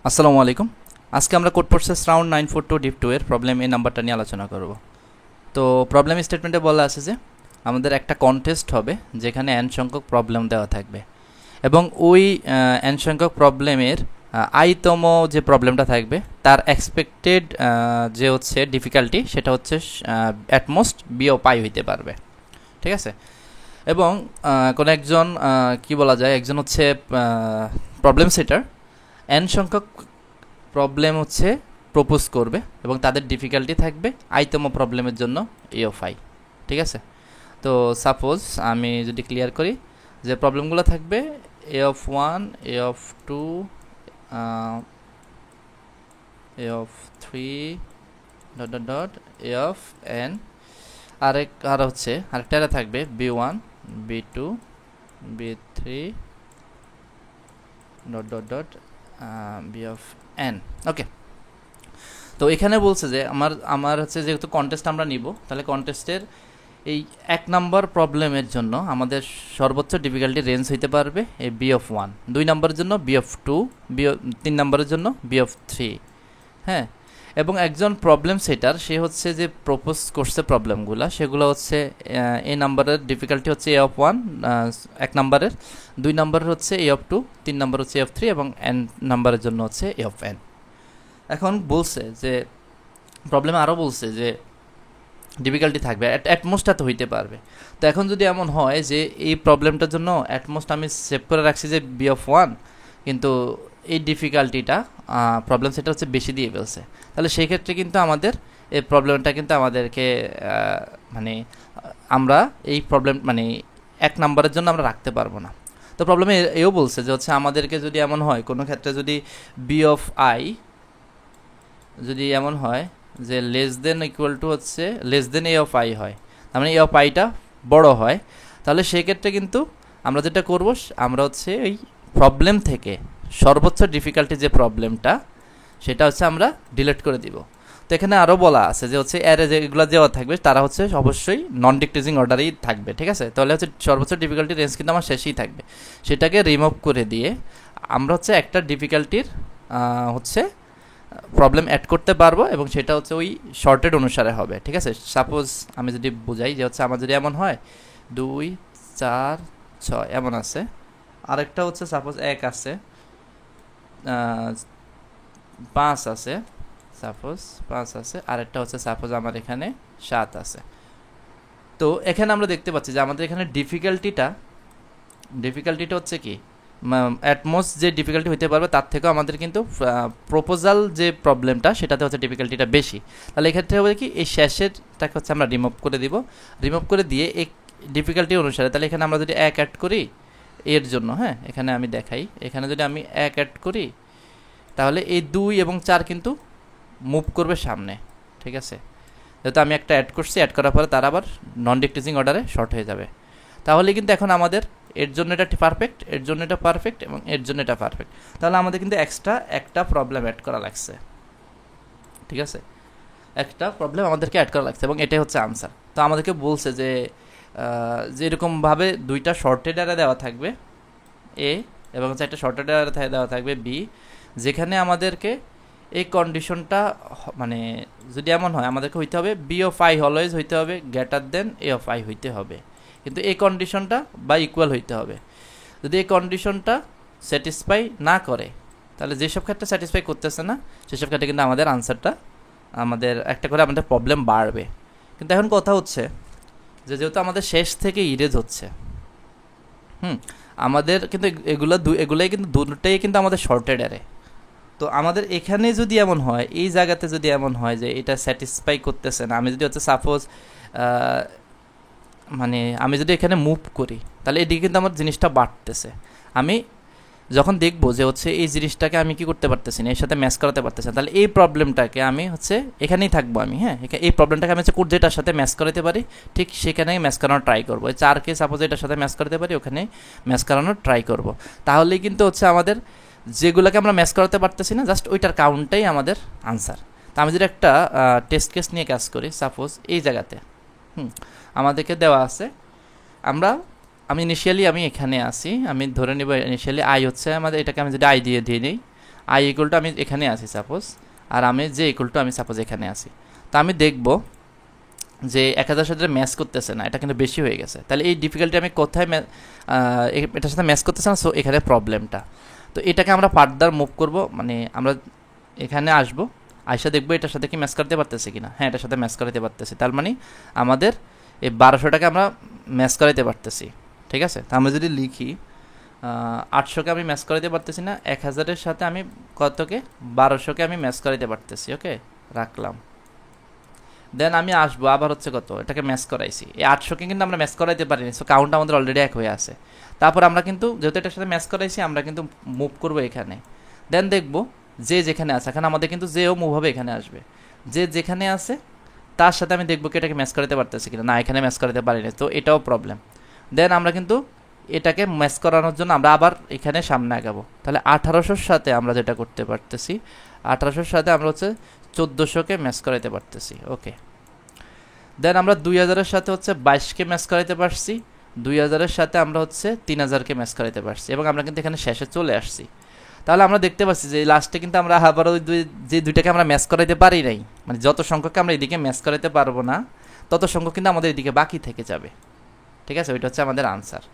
আসসালামু আলাইকুম। আজকে আমরা কোড প্রসেস রাউন্ড 942 ডিপ 2 এর প্রবলেম এই নাম্বারটা নিয়ে আলোচনা করব। তো প্রবলেম স্টেটমেন্টে বলা আছে যে আমাদের একটা কন্টেস্ট হবে যেখানে n সংখ্যক প্রবলেম দেওয়া থাকবে এবং ওই n সংখ্যক প্রবলেমের আইতম যে প্রবলেমটা থাকবে তার এক্সপেক্টেড যে হচ্ছে ডিফিকাল্টি সেটা হচ্ছে অ্যাটমোস্ট বিও পাই হইতে পারবে। ঠিক আছে? এবং কোনো একজন কি বলা যায়, একজন হচ্ছে প্রবলেম সেটার n সংখ্যক প্রবলেম হচ্ছে প্রপোজ করবে এবং তাদের ডিফিকাল্টি থাকবে আইতম প্রবলেমের জন্য এ অফ আই। ঠিক আছে? তো সাপোজ আমি যদি ক্লিয়ার করি যে প্রবলেমগুলো থাকবে A of one, A of two, A of three, dot dot dot, A of N, আর হচ্ছে আরেকটা থাকবে B one, B two, B three, dot dot dot, B of N. Okay, তো এখানে বলছে যে আমার আমার হচ্ছে যেহেতু কন্টেস্ট আমরা নিব, তাহলে কন্টেস্টের এই এক নাম্বার প্রবলেমের জন্য আমাদের সর্বোচ্চ ডিফিকাল্টি রেঞ্জ হইতে পারবে এই বি অফ ওয়ান, 2 নম্বরের জন্য বি অফ টু, 3 নম্বরের জন্য বি অফ থ্রি। হ্যাঁ, এবং একজন প্রবলেম সেটার সে হচ্ছে যে প্রপোজ করছে প্রবলেমগুলো, সেগুলো হচ্ছে এ নাম্বারের ডিফিকাল্টি হচ্ছে এ অফ ওয়ান 1 নম্বরের, 2 নম্বরের হচ্ছে এ অফ টু, 3 নম্বর হচ্ছে এ অফ থ্রি এবং এন নাম্বারের জন্য হচ্ছে এ অফ এন। এখন বলছে যে প্রবলেমে আরও বলছে যে ডিফিকাল্টি থাকবে অ্যাটমোস্ট এত হইতে পারবে। তো এখন যদি এমন হয় যে এই প্রবলেমটার জন্য অ্যাটমোস্ট আমি সেভ করে রাখছি যে বি অফ ওয়ান, কিন্তু এই ডিফিকাল্টিটা প্রবলেম সেটা হচ্ছে বেশি দিয়ে ফেলছে, তাহলে সেই ক্ষেত্রে কিন্তু আমাদের এই প্রবলেমটা কিন্তু আমাদেরকে মানে আমরা এই প্রবলেম মানে 1 নাম্বারের জন্য আমরা রাখতে পারবো না। তো প্রবলেমে এও বলছে যে হচ্ছে আমাদেরকে যদি এমন হয় কোনো ক্ষেত্রে যদি বি অফ আই যদি এমন হয় যে লেস দেন ইকুয়াল টু হচ্ছে less than A of I হয়, তার মানে এ অফ আইটা বড় হয়, তাহলে সেক্ষেত্রে কিন্তু আমরা যেটা করব আমরা হচ্ছে ওই প্রবলেম থেকে সর্বোচ্চ ডিফিকাল্টি যে প্রবলেমটা সেটা হচ্ছে আমরা ডিলিট করে দিব। তো এখানে আরও বলা আছে যে হচ্ছে এর যেগুলো দেওয়া থাকবে তারা হচ্ছে অবশ্যই নন ডিক্রিজিং অর্ডারেই থাকবে। ঠিক আছে? তাহলে হচ্ছে সর্বোচ্চ ডিফিকাল্টি রেঞ্জ কিন্তু আমার শেষেই থাকবে, সেটাকে রিমুভ করে দিয়ে আমরা হচ্ছে একটা ডিফিকাল্টির হচ্ছে প্রবলেম অ্যাড করতে পারবো এবং সেটা হচ্ছে ওই শর্টেড অনুসারে হবে। ঠিক আছে? সাপোজ আমি যদি বুঝাই যে হচ্ছে আমার যদি এমন হয় 2, 4, 6 এমন আছে, আরেকটা হচ্ছে সাপোজ 1 আছে, 5 আছে, সাপোজ 5 আছে, আরেকটা হচ্ছে সাপোজ আমার এখানে 7 আছে। তো এখানে আমরা দেখতে পাচ্ছি যে আমাদের এখানে ডিফিকাল্টিটা হচ্ছে কি অ্যাটমোস্ট যে ডিফিকাল্টি হইতে পারবে তার থেকেও আমাদের কিন্তু প্রপোজাল যে প্রবলেমটা সেটাতে হচ্ছে ডিফিকাল্টিটা বেশি। তাহলে এক্ষেত্রে হবে কি এই শেষেরটাকে হচ্ছে আমরা রিমুভ করে দিব, রিমুভ করে দিয়ে এই ডিফিকাল্টি অনুসারে তাহলে এখানে আমরা যদি 1 অ্যাড করি এর জন্য, হ্যাঁ এখানে আমি দেখাই, এখানে যদি আমি 1 অ্যাড করি তাহলে এই 2 এবং 4 কিন্তু মুভ করবে সামনে। ঠিক আছে? যেহেতু আমি একটা অ্যাড করছি, অ্যাড করার পরে তার আবার নন ডিক্রিজিং অর্ডারে শর্ট হয়ে যাবে, তাহলে কিন্তু এখন আমাদের এর জন্য এটা পারফেক্ট, এর জন্য এটা পারফেক্ট এবং এর জন্য এটা পারফেক্ট, তাহলে আমাদের কিন্তু এক্সট্রা একটা প্রবলেম অ্যাড করা লাগছে। ঠিক আছে? একটা প্রবলেম আমাদেরকে অ্যাড করা লাগছে এবং এটাই হচ্ছে আনসার। তো আমাদেরকে বলছে যে যেরকমভাবে 2টা শর্টেড অ্যারে দেওয়া থাকবে এ এবং হচ্ছে একটা শর্টেড অ্যারে দেওয়া থাকবে বি, যেখানে আমাদেরকে এই কন্ডিশনটা মানে যদি এমন হয় আমাদেরকে হইতে হবে বি অফ আই অলওয়েজ হইতে হবে greater than A of I হইতে হবে, কিন্তু এই কন্ডিশনটা বা ইকুয়াল হইতে হবে। যদি এই কন্ডিশনটা স্যাটিসফাই না করে, তাহলে যেসব ক্ষেত্রে স্যাটিসফাই করতেছে না সেসব ক্ষেত্রে কিন্তু আমাদের আনসারটা আমাদের একটা করে আমাদের প্রবলেম বাড়বে। কিন্তু এখন কথা হচ্ছে যে যেহেতু আমাদের শেষ থেকে ইরেজ হচ্ছে, আমাদের কিন্তু এগুলাই কিন্তু দুটোটাই কিন্তু আমাদের শর্টেড অ্যারে। তো আমাদের এখানে যদি এমন হয়, এই জায়গাতে যদি এমন হয় যে এটা স্যাটিসফাই করতেছে না, আমি যদি হচ্ছে সাপোজ মানে আমি যদি এখানে মুভ করি তাহলে এদিকে কিন্তু আমার জিনিসটা বাড়তেছে। আমি যখন দেখবো যে হচ্ছে এই জিনিসটাকে আমি কি করতে পারতেছি না, এর সাথে ম্যাচ করাতে পারতেছি না, তাহলে এই প্রবলেমটাকে আমি হচ্ছে এখানেই থাকবো আমি, হ্যাঁ এই প্রবলেমটাকে আমি হচ্ছে যেটার সাথে ম্যাচ করাতে পারি ঠিক সেখানেই ম্যাচ করানোর ট্রাই করবো। 4কে সাপোজ এটার সাথে ম্যাচ করাতে পারি, ওখানে ম্যাচ করানোর ট্রাই করবো, তাহলেই কিন্তু হচ্ছে আমাদের যেগুলোকে আমরা ম্যাচ করাতে পারতেছি না জাস্ট ওইটার কাউন্টটাই আমাদের আনসার। তো আমি যদি একটা টেস্ট কেস নিয়ে কাজ করি, সাপোজ এই জায়গাতে আমাদেরকে দেওয়া আছে আমি ইনিশিয়ালি এখানে আসি, আমি ধরে নিব ইনিশিয়ালি আই হচ্ছে আমাদের, এটাকে আমি যদি আই দিয়ে নিই, আই ইকুয়াল টু আমি এখানে আসি সাপোজ, আর আমি জে ইকুয়াল টু আমি সাপোজ এখানে আসি। তো আমি দেখব যে 1000 সাথে ম্যাচ করতেছে না, এটা কিন্তু বেশি হয়ে গেছে। তাহলে এই ডিফিকাল্টি আমি কোথায় এটার সাথে ম্যাচ করতেছে না, সো এখানে প্রবলেমটা। তো এটাকে আমরা ফার্দার মুভ করব, মানে আমরা এখানে আসবো, আইসা দেখবো এটার সাথে কি ম্যাচ করতে পারতেছে কিনা। হ্যাঁ, এটার সাথে ম্যাচ করাতে পারতেছি, তার মানে আমাদের এই 1200টাকে আমরা ম্যাচ করাতে পারতেছি। ঠিক আছে, তো আমরা যদি লিখি 800কে আমি ম্যাচ করাতে পারতেছি না, 1000-এর সাথে আমি কতকে 1200কে আমি ম্যাচ করাতে পারতেছি। ওকে, রাখলাম। দেন আমি আসবো আবার হচ্ছে কত, এটাকে ম্যাচ করাইছি, এই 800কে কিন্তু আমরা ম্যাচ করাইতে পারিনি, সো কাউন্ট আমাদের অলরেডি 1 হয়ে আছে। তারপর আমরা কিন্তু যেহেতু এটার সাথে ম্যাচ করাইছি, আমরা কিন্তু মুভ করবো এখানে। দেন দেখবো যে যেখানে আছে, এখানে আমাদের কিন্তু যেও মুভ হবে এখানে আসবে, যে যেখানে আছে তার সাথে আমি দেখবো কি এটাকে ম্যাচ করাতে পারতেছি কিনা। না, এখানে ম্যাচ করাতে পারিনি, তো এটাও প্রবলেম। দেন আমরা কিন্তু এটাকে ম্যাচ করানোর জন্য আমরা আবার এখানে সামনে আগাবো। তাহলে 1800-র সাথে আমরা যেটা করতে পারতেছি, 1800-র সাথে আমরা হচ্ছে 1400-কে ম্যাচ করাতে পারতেছি। ওকে, দেন আমরা 2000-এর সাথে হচ্ছে 22-কে ম্যাচ করাতে পারছি, 2000-এর সাথে আমরা হচ্ছে 3000-কে ম্যাচ করাতে পারছি, এবং আমরা কিন্তু এখানে শেষে চলে আসছি। তাহলে আমরা দেখতে পাচ্ছি যে লাস্টে কিন্তু আমরা আবার ওই যে দুইটাকে আমরা ম্যাচ করাইতে পারি নাই, মানে যত সংখ্যককে আমরা এদিকে ম্যাচ করাইতে পারবো না তত সংখ্যক কিন্তু আমাদের এদিকে বাকি থেকে যাবে। ঠিক আছে, ওইটা হচ্ছে আমাদের আনসার।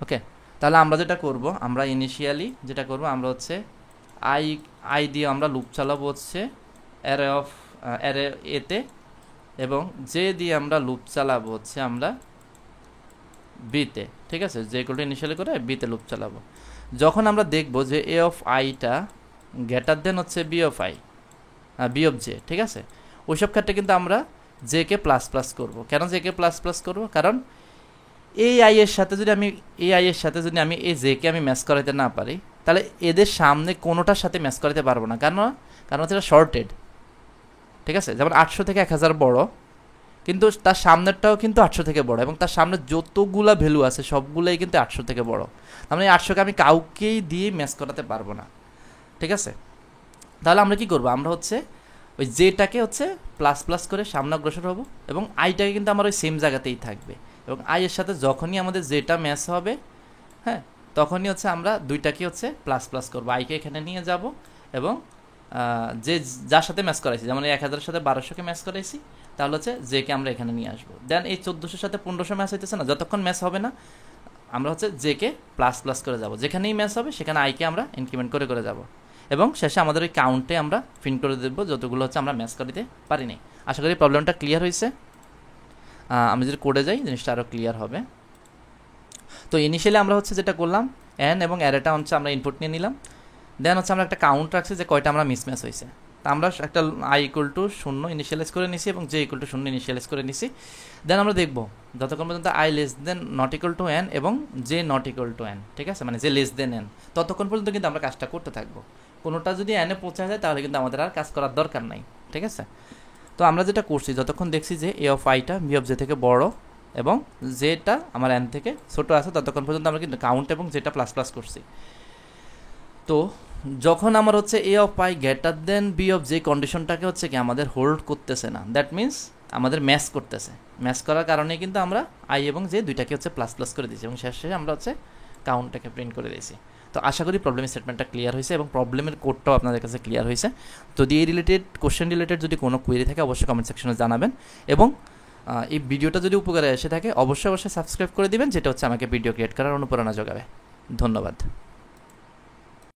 ওকে, তাহলে আমরা যেটা করব, আমরা ইনিশিয়ালি যেটা করব, আমরা হচ্ছে আই দিয়ে আমরা লুপ চালাবো হচ্ছে অ্যারে এতে, এবং জে দিয়ে আমরা লুপ চালাবো হচ্ছে আমরা বিতে। ঠিক আছে, যে ইকুয়াল টু ইনিশিয়ালি করে বিতে লুপ চালাবো। যখন আমরা দেখব যে এ অফ আইটা গ্রেটার দেন হচ্ছে বি অফ জে, ঠিক আছে, ওইসব ক্ষেত্রে কিন্তু আমরা জে কে প্লাস প্লাস করবো। কেন জে কে প্লাস প্লাস করবো? কারণ এই আই এর সাথে যদি আমি এই জে কে আমি ম্যাচ করাতে না পারি, তাহলে এদের সামনে কোনোটার সাথে ম্যাচ করাতে পারবো না। কারণ হচ্ছে এটা শর্টেড। ঠিক আছে, যেমন 800 থেকে 1000 বড়, কিন্তু তার সামনেরটাও কিন্তু 800 থেকে বড়, এবং তার সামনে যতগুলা ভ্যালু আছে সবগুলাই কিন্তু 800 থেকে বড়। তার মানে 800কে আমি কাউকেই দিয়ে ম্যাচ করাতে পারবো না। ঠিক আছে, তাহলে আমরা কি করবো, আমরা হচ্ছে ওই জেটাকে হচ্ছে প্লাস প্লাস করে সামনে অগ্রসর হবো, এবং আইটাকে কিন্তু আমার ওই সেম জায়গাতেই থাকবে, এবং আই এর সাথে যখনই আমাদের জেটা ম্যাচ হবে, হ্যাঁ, তখনই হচ্ছে আমরা দুইটাকে হচ্ছে প্লাস প্লাস করবো, আইকে এখানে নিয়ে যাব, এবং যে যার সাথে ম্যাচ করাইছি, যেমন এই 1000-এর সাথে 1200-কে ম্যাচ করাইছি, তাহলে হচ্ছে জে কে আমরা এখানে নিয়ে আসবো। দেন এই 1400-এর সাথে 1500 ম্যাচ হইতেছে না, যতক্ষণ ম্যাচ হবে না আমরা হচ্ছে জে কে প্লাস প্লাস করে যাব, যেখানেই ম্যাচ হবে সেখানে আইকে আমরা ইনক্রিমেন্ট করে করে যাব, এবং শেষে আমাদের ওই কাউন্টে আমরা প্রিন্ট করে দেবো যতগুলো হচ্ছে আমরা ম্যাচ করিতে পারি নাই। আশা করি প্রবলেমটা ক্লিয়ার হয়েছে। আমি যদি কোডে যাই জিনিসটা আরও ক্লিয়ার হবে। তো ইনিশিয়ালি আমরা হচ্ছে যেটা করলাম, এন এবং অ্যারেটা হচ্ছে আমরা ইনপুট নিয়ে নিলাম। দেন হচ্ছে আমরা একটা কাউন্ট রাখছি যে কয়টা আমরা মিসম্যাচ হয়েছে। তা আমরা একটা আই ইকুয়াল টু 0 ইনিশিয়ালাইজ করে নিছি, এবং জে ইকুয়াল টু 0 ইনিশিয়ালাইজ করে নিছি। দেন আমরা দেখবো যতক্ষণ পর্যন্ত I less than not equal to N এবং J not equal to N, ঠিক আছে, মানে জে লেস দেন এন, ততক্ষণ পর্যন্ত কিন্তু আমরা কাজটা করতে থাকবো। কোনোটা যদি এনে পৌঁছা যায় তাহলে কিন্তু আমাদের আর কাজ করার দরকার নাই। ঠিক আছে, তো আমরা যেটা করছি, যতক্ষণ দেখছি যে এ অফ আইটা বি অফ জে থেকে বড় এবং জেটা আমার এন থেকে ছোটো আছে, ততক্ষণ পর্যন্ত আমরা কিন্তু কাউন্ট এবং জেটা প্লাস প্লাস করছি। তো যখন আমার হচ্ছে A of I greater than B of J কন্ডিশনটাকে হচ্ছে কি আমাদের হোল্ড করতেছে না, দ্যাট মিনস আমাদের ম্যাচ করতেছে। ম্যাচ করার কারণে কিন্তু আমরা আই এবং জে দুইটাকে হচ্ছে প্লাস প্লাস করে দিয়েছি, এবং শেষে আমরা হচ্ছে কাউন্টটাকে প্রিন্ট করে দিয়েছি। তো আশা করি প্রবলেমের স্টেটমেন্টটা ক্লিয়ার হয়েছে, এবং প্রবলেমের কোডটাও আপনাদের কাছে ক্লিয়ার হয়েছে। যদি এই রিলেটেড কোশ্চেন রিলেটেড যদি কোনো কোয়েরি থাকে অবশ্যই কমেন্ট সেকশনে জানাবেন, এবং এই ভিডিওটা যদি উপকারে এসে থাকে অবশ্যই সাবস্ক্রাইব করে দিবেন, যেটা হচ্ছে আমাকে ভিডিও ক্রিয়েট করার অনুপ্রেরণা যোগাবে। ধন্যবাদ।